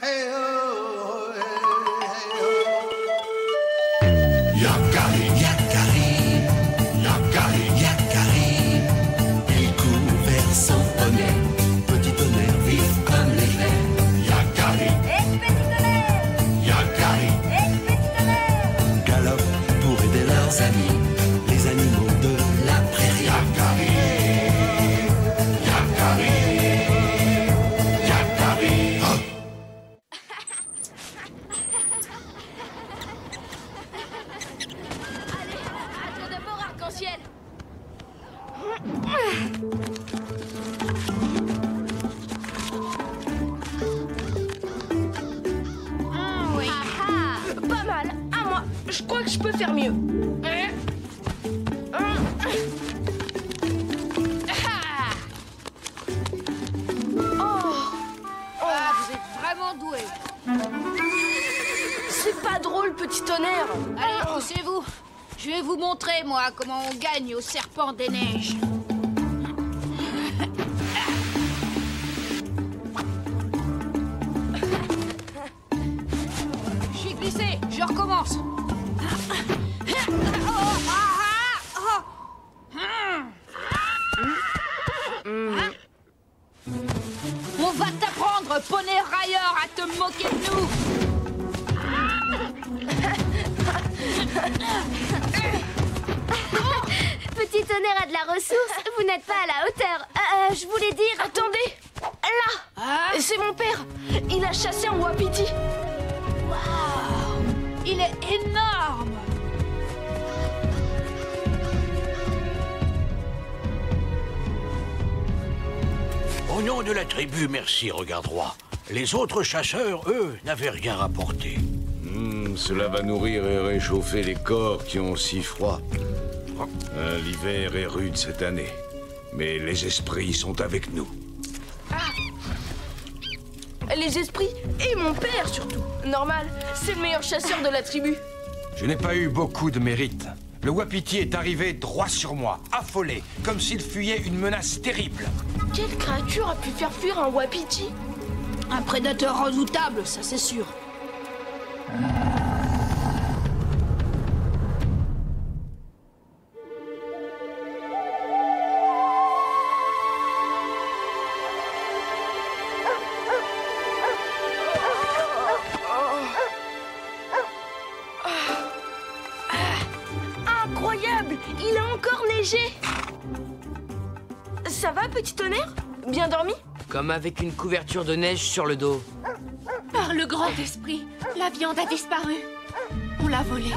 Il court vers son poney. Petit tonnerre vif comme l'éclair. Yakari, petit tonnerre. Yakari, petit tonnerre. Galope pour aider leurs amis, les animaux de la prairie. Yakari, Yakari, Yakari. Oh. À tour de mort arc-en-ciel. Oui. Pas mal. À moi. Je crois que je peux faire mieux. Ah, vous êtes vraiment doué. C'est pas drôle, petit tonnerre. Allez, poussez-vous. Je vais vous montrer, moi, comment on gagne au serpent des neiges. Je suis glissé, je recommence. On va t'apprendre, poney railleur, à te moquer de nous. Petit tonnerre a de la ressource, vous n'êtes pas à la hauteur. Je voulais dire... Attendez. Là. Ah, C'est mon père. Il a chassé un wapiti. waouh, il est énorme. Au nom de la tribu, merci, Regard Droit. Les autres chasseurs, eux, n'avaient rien rapporté. Cela va nourrir et réchauffer les corps qui ont si froid. L'hiver est rude cette année, mais les esprits sont avec nous. Les esprits et mon père surtout. Normal, c'est le meilleur chasseur de la tribu. Je n'ai pas eu beaucoup de mérite. Le wapiti est arrivé droit sur moi, affolé, comme s'il fuyait une menace terrible. Quelle créature a pu faire fuir un wapiti? Un prédateur redoutable, ça c'est sûr. Incroyable! Il a encore neigé! Ça va, petit tonnerre? Bien dormi? Comme avec une couverture de neige sur le dos. Par le grand esprit, la viande a disparu. On l'a volée.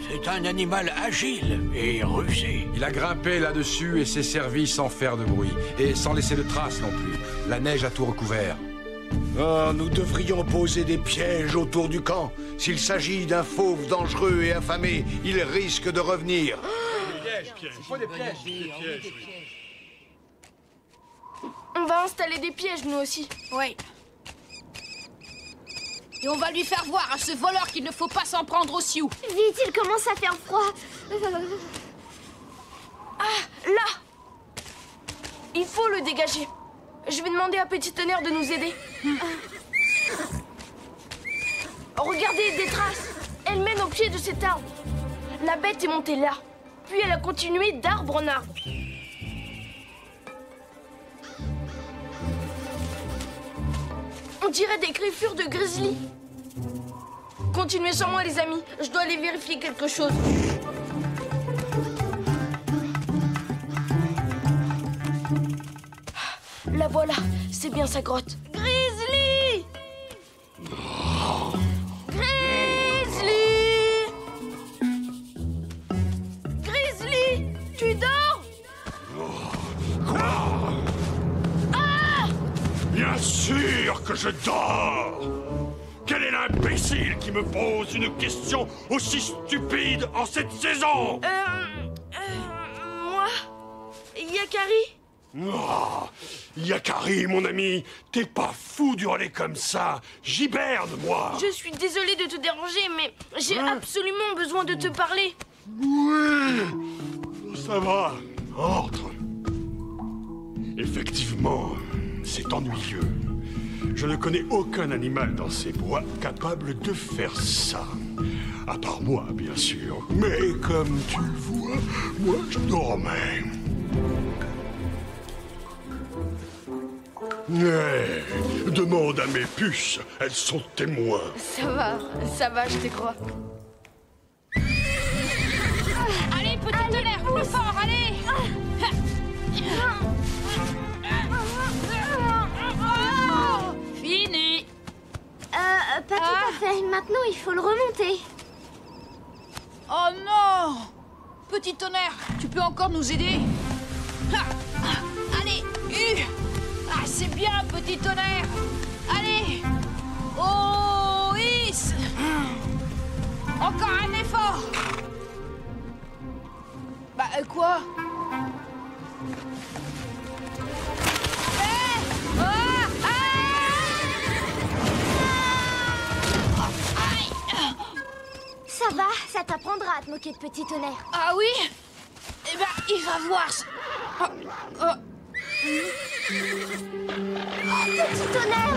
C'est un animal agile et rusé. Il a grimpé là-dessus et s'est servi sans faire de bruit. Et sans laisser de traces non plus. La neige a tout recouvert. Oh, nous devrions poser des pièges autour du camp. S'il s'agit d'un fauve dangereux et affamé, il risque de revenir. On va installer des pièges, nous aussi. Oui. Et on va lui faire voir à ce voleur qu'il ne faut pas s'en prendre aux sioux. Vite, il commence à faire froid. Ah, là! Il faut le dégager. Je vais demander à Petit Tonnerre de nous aider. Regardez, des traces. Elle mène au pied de cet arbre. La bête est montée là. Puis elle a continué d'arbre en arbre. On dirait des griffures de grizzly. Continuez sans moi, les amis. Je dois aller vérifier quelque chose. La voilà. C'est bien sa grotte. Grizzly! Grizzly! Grizzly! Tu dors? Bien sûr que je dors! Quel est l'imbécile qui me pose une question aussi stupide en cette saison? Moi? Yakari? Oh, Yakari, mon ami, t'es pas fou d'hurler comme ça. J'hiberne, moi. Je suis désolée de te déranger, mais j'ai absolument besoin de te parler. Oui, ça va. Entre. Effectivement, c'est ennuyeux. Je ne connais aucun animal dans ces bois capable de faire ça. À part moi, bien sûr. Mais comme tu le vois, moi je dormais. Demande à mes puces, elles sont témoins. Ça va, je te crois. Allez, petit tonnerre, plus fort, allez. Fini. Pas tout à fait. Maintenant, il faut le remonter. Oh non! Petit tonnerre, tu peux encore nous aider? Allez! C'est bien, petit tonnerre! Allez! Oh, Is! Encore un effort! Quoi? Ça va, ça t'apprendra à te moquer de petit tonnerre. Ah oui? Eh ben, il va voir. Petit tonnerre!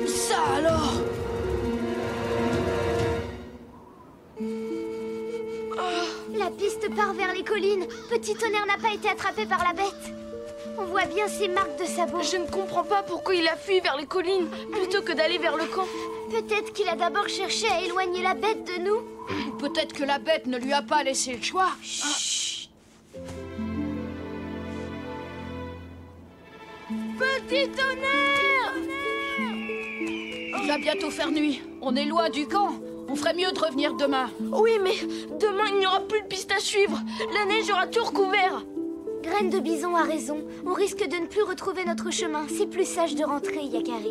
Ça alors? La piste part vers les collines. Petit tonnerre n'a pas été attrapé par la bête. On voit bien ses marques de sabots. Je ne comprends pas pourquoi il a fui vers les collines plutôt que d'aller vers le camp. Peut-être qu'il a d'abord cherché à éloigner la bête de nous. Ou peut-être que la bête ne lui a pas laissé le choix. Chut. Petit tonnerre! Il va bientôt faire nuit. On est loin du camp. On ferait mieux de revenir demain. Oui, mais demain, il n'y aura plus de piste à suivre. La neige aura tout recouvert. Graine de Bison a raison. On risque de ne plus retrouver notre chemin. C'est plus sage de rentrer, Yakari.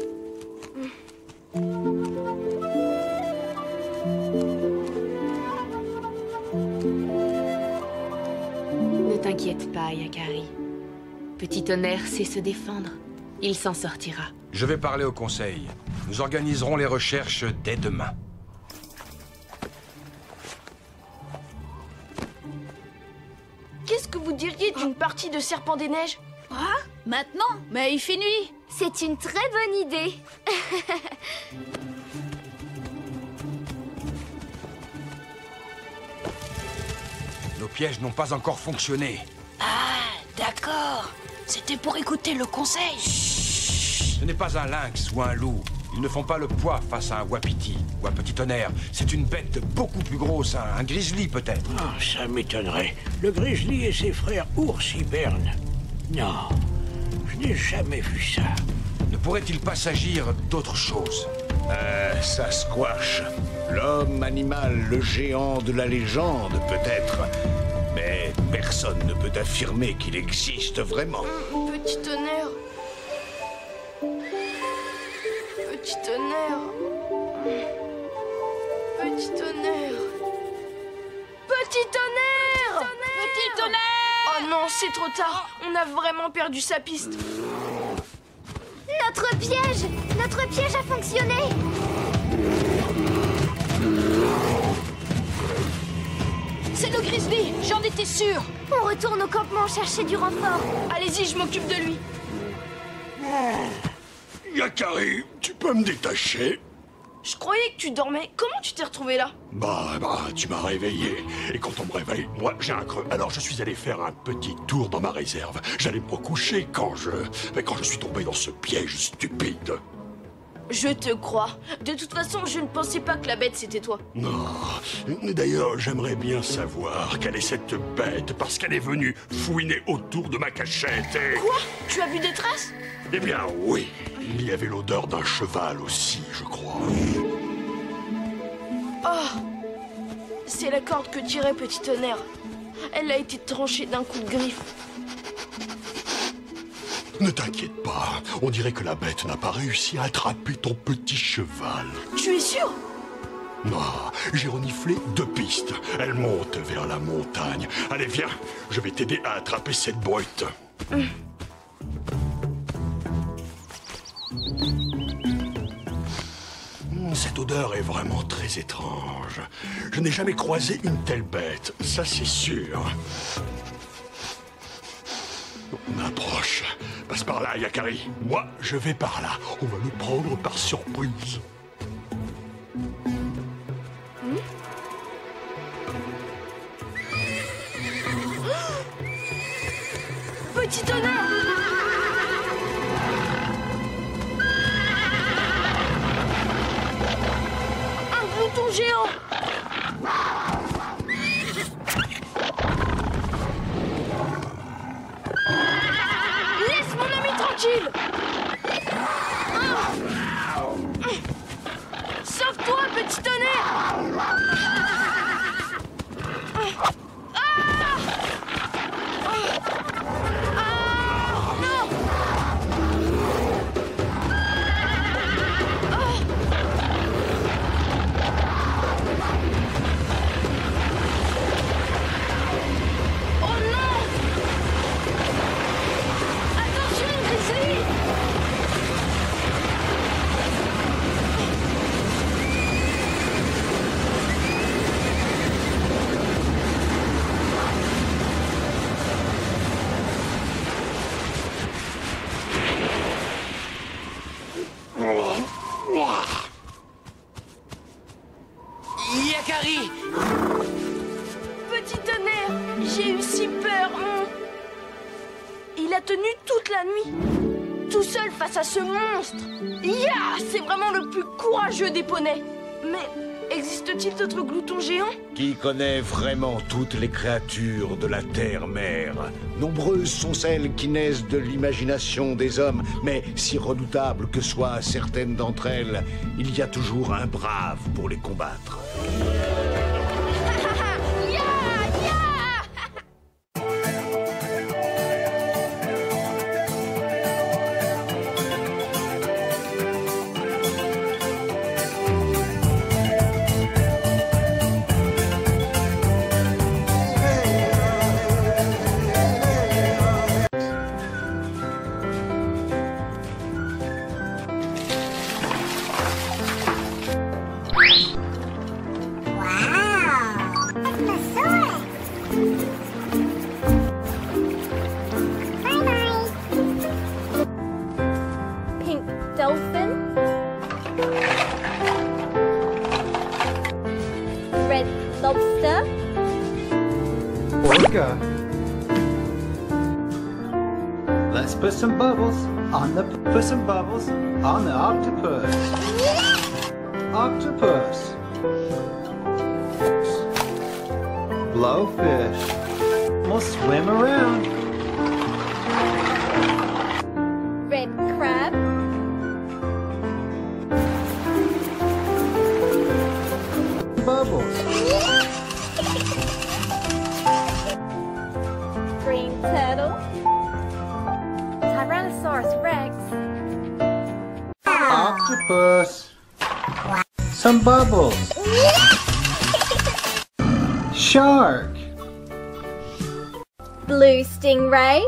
Ne t'inquiète pas, Yakari. Petit tonnerre sait se défendre. Il s'en sortira. Je vais parler au conseil. Nous organiserons les recherches dès demain. Qu'est-ce que vous diriez d'une partie de Serpent des Neiges? Ah, maintenant? Mais il fait nuit. C'est une très bonne idée. Nos pièges n'ont pas encore fonctionné. Ah, d'accord. C'était pour écouter le conseil. Ce n'est pas un lynx ou un loup. Ils ne font pas le poids face à un wapiti ou un petit tonnerre. C'est une bête beaucoup plus grosse, un grizzly peut-être. Ah, ça m'étonnerait. Le grizzly et ses frères ours hibernent. Non, je n'ai jamais vu ça. Ne pourrait-il pas s'agir d'autre chose? Sasquatch. L'homme animal, le géant de la légende, peut-être. Mais personne ne peut affirmer qu'il existe vraiment. Petit tonnerre. Petit tonnerre. Petit tonnerre. Petit tonnerre. Petit tonnerre! Oh non, c'est trop tard. On a vraiment perdu sa piste. Notre piège! Notre piège a fonctionné! C'est le grizzly, j'en étais sûre. On retourne au campement chercher du renfort. Allez-y, je m'occupe de lui. Yakari, tu peux me détacher? Je croyais que tu dormais. Comment tu t'es retrouvé là? Bah, tu m'as réveillé. Et quand on me réveille, moi, j'ai un creux. Alors, je suis allé faire un petit tour dans ma réserve. J'allais me recoucher quand je suis tombé dans ce piège stupide. Je te crois. De toute façon, je ne pensais pas que la bête, c'était toi. Non. D'ailleurs, j'aimerais bien savoir quelle est cette bête, parce qu'elle est venue fouiner autour de ma cachette et... Quoi? Tu as vu des traces? Eh bien, oui. Il y avait l'odeur d'un cheval aussi, je crois. Oh! C'est la corde que tirait Petit Tonnerre. Elle a été tranchée d'un coup de griffe. Ne t'inquiète pas, on dirait que la bête n'a pas réussi à attraper ton petit cheval. Tu es sûr? Non, j'ai reniflé 2 pistes. Elle monte vers la montagne. Allez, viens, je vais t'aider à attraper cette brute. Cette odeur est vraiment très étrange. Je n'ai jamais croisé une telle bête, ça c'est sûr. On approche. Passe par là, Yakari. Moi, je vais par là. On va le prendre par surprise. Petit tonnerre! Un glouton géant! Laisse mon ami tranquille! Sauve-toi, petit tonnerre! Yakari! Petit tonnerre, j'ai eu si peur. Il a tenu toute la nuit, tout seul face à ce monstre. C'est vraiment le plus courageux des poneys. Mais existe-t-il d'autres gloutons géants? Qui connaît vraiment toutes les créatures de la terre-mère? Nombreuses sont celles qui naissent de l'imagination des hommes, mais si redoutables que soient certaines d'entre elles, il y a toujours un brave pour les combattre. Dolphin, red lobster, orca. Let's put some bubbles on the octopus. Octopus. Blowfish. We'll swim around. red crab, Bubbles. green turtle, Tyrannosaurus rex, Octopus. Some bubbles. Shark. blue stingray,